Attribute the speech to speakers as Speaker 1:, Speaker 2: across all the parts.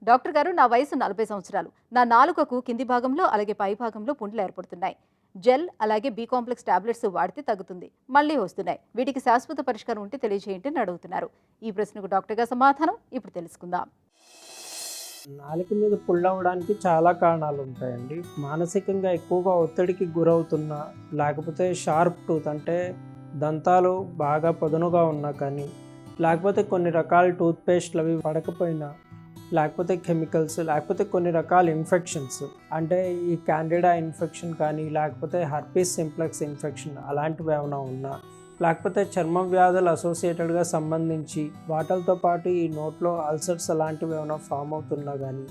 Speaker 1: Doctor గారు, నా వయసు 40 సంవత్సరాలు. నా నాలుకకు కింది భాగంలో అలాగే పై భాగంలో పుండ్లు ఏర్పడుతున్నాయి. జెల్ అలాగే బి కాంప్లెక్స్ టాబ్లెట్స్ వాడితే తగ్గుతుంది, మళ్ళీ వస్తున్నాయి. వీటికి శాశ్వత పరిష్కారం ఉంటే తెలియజేయండి అని అడుగుతున్నారు. ఈ ప్రశ్నకు డాక్టర్ గారి సమాధానం ఇప్పుడు తెలుసుకుందాం.
Speaker 2: నాలుక మీద పుల్లవ్వడానికి చాలా కారణాలు ఉంటాయండి. మానసికంగా ఎక్కువగా ఒత్తిడికి గురవుతున్నా, లేకపోతే షార్ప్ టూత్ అంటే దంతాలు బాగా పదునుగా ఉన్నా కానీ, లేకపోతే కొన్ని రకాల టూత్పేస్ట్లు అవి పడకపోయినా, లేకపోతే కెమికల్స్, లేకపోతే కొన్ని రకాల ఇన్ఫెక్షన్స్ అంటే ఈ క్యాండిడా ఇన్ఫెక్షన్ కానీ, లేకపోతే హర్పీస్ సింప్లెక్స్ ఇన్ఫెక్షన్ అలాంటివి ఏమైనా ఉన్నా, లేకపోతే చర్మ వ్యాధులు అసోసియేటెడ్గా సంబంధించి వాటితో పాటు ఈ నోట్లో అల్సర్స్ అలాంటివి ఏమైనా ఫామ్ అవుతున్నా కానీ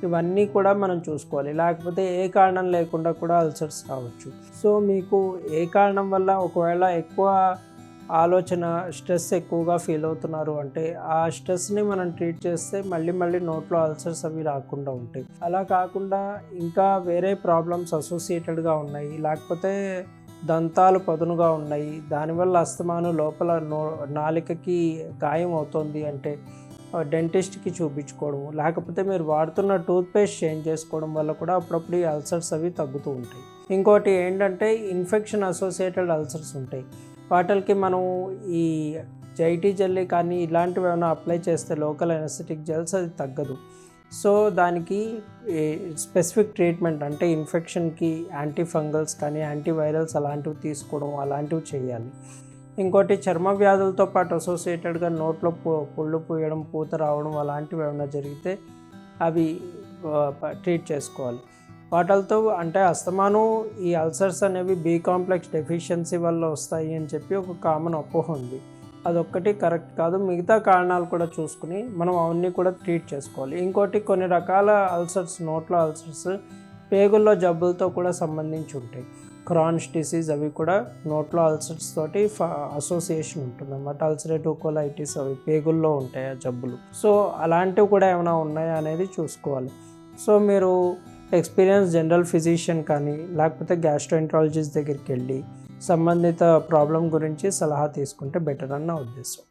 Speaker 2: ఇవన్నీ కూడా మనం చూసుకోవాలి. లేకపోతే ఏ కారణం లేకుండా కూడా అల్సర్స్ రావచ్చు. సో మీకు ఏ కారణం వల్ల ఒకవేళ ఎక్కువ ఆలోచన స్ట్రెస్ ఎక్కువగా ఫీల్ అవుతున్నారు అంటే ఆ స్ట్రెస్ని మనం ట్రీట్ చేస్తే మళ్ళీ నోట్లో అల్సర్స్ అవి రాకుండా ఉంటాయి. అలా కాకుండా ఇంకా వేరే ప్రాబ్లమ్స్ అసోసియేటెడ్గా ఉన్నాయి, లేకపోతే దంతాలు పదునుగా ఉన్నాయి, దానివల్ల అస్తమానం లోపల నాలికకి గాయం అవుతుంది అంటే డెంటిస్ట్కి చూపించుకోవడం, లేకపోతే మీరు వాడుతున్న టూత్పేస్ట్ చేంజ్ చేసుకోవడం వల్ల కూడా అప్పుడప్పుడు ఈ అల్సర్స్ అవి తగ్గుతూ ఉంటాయి. ఇంకోటి ఏంటంటే ఇన్ఫెక్షన్ అసోసియేటెడ్ అల్సర్స్ ఉంటాయి. వాటికి మనం ఈ జైటీ జెల్లీ కానీ ఇలాంటివి ఏమైనా అప్లై చేస్తే లోకల్ ఎనస్థెటిక్ జెల్స్ అది తగ్గదు. సో దానికి స్పెసిఫిక్ ట్రీట్మెంట్ అంటే ఇన్ఫెక్షన్కి యాంటీ ఫంగల్స్ కానీ యాంటీవైరల్స్ అలాంటివి తీసుకోవడం అలాంటివి చేయాలి. ఇంకోటి చర్మ వ్యాధులతో పాటు అసోసియేటెడ్గా నోట్లో పుళ్ళు పూయడం, పూత రావడం అలాంటివి ఏమైనా జరిగితే అవి ట్రీట్ చేసుకోవాలి. వాటితో అంటే అస్తమానం ఈ అల్సర్స్ అనేవి బి కాంప్లెక్స్ డెఫిషియన్సీ వల్ల వస్తాయి అని చెప్పి ఒక కామన్ అపోహ ఉంది. అదొక్కటి కరెక్ట్ కాదు. మిగతా కారణాలు కూడా చూసుకుని మనం అవన్నీ కూడా ట్రీట్ చేసుకోవాలి. ఇంకోటి కొన్ని రకాల అల్సర్స్, నోట్లో అల్సర్స్ పేగుల్లో జబ్బులతో కూడా సంబంధించి ఉంటాయి. క్రాన్స్ డిసీజ్ అవి కూడా నోట్లో అల్సర్స్ తోటి అసోసియేషన్ ఉంటుంది అన్నమాట. అల్సరేటివ్ కోలైటిస్ అవి పేగుల్లో ఉంటాయి ఆ జబ్బులు. సో అలాంటివి కూడా ఏమైనా ఉన్నాయా అనేది చూసుకోవాలి. సో మీరు ఎక్స్పీరియన్స్ జనరల్ ఫిజిషియన్ కానీ లేకపోతే గ్యాస్ట్రోఎంట్రాలజిస్ట్ దగ్గరికి వెళ్ళి సంబంధిత ప్రాబ్లం గురించి సలహా తీసుకుంటే బెటర్ అని నా ఉద్దేశం.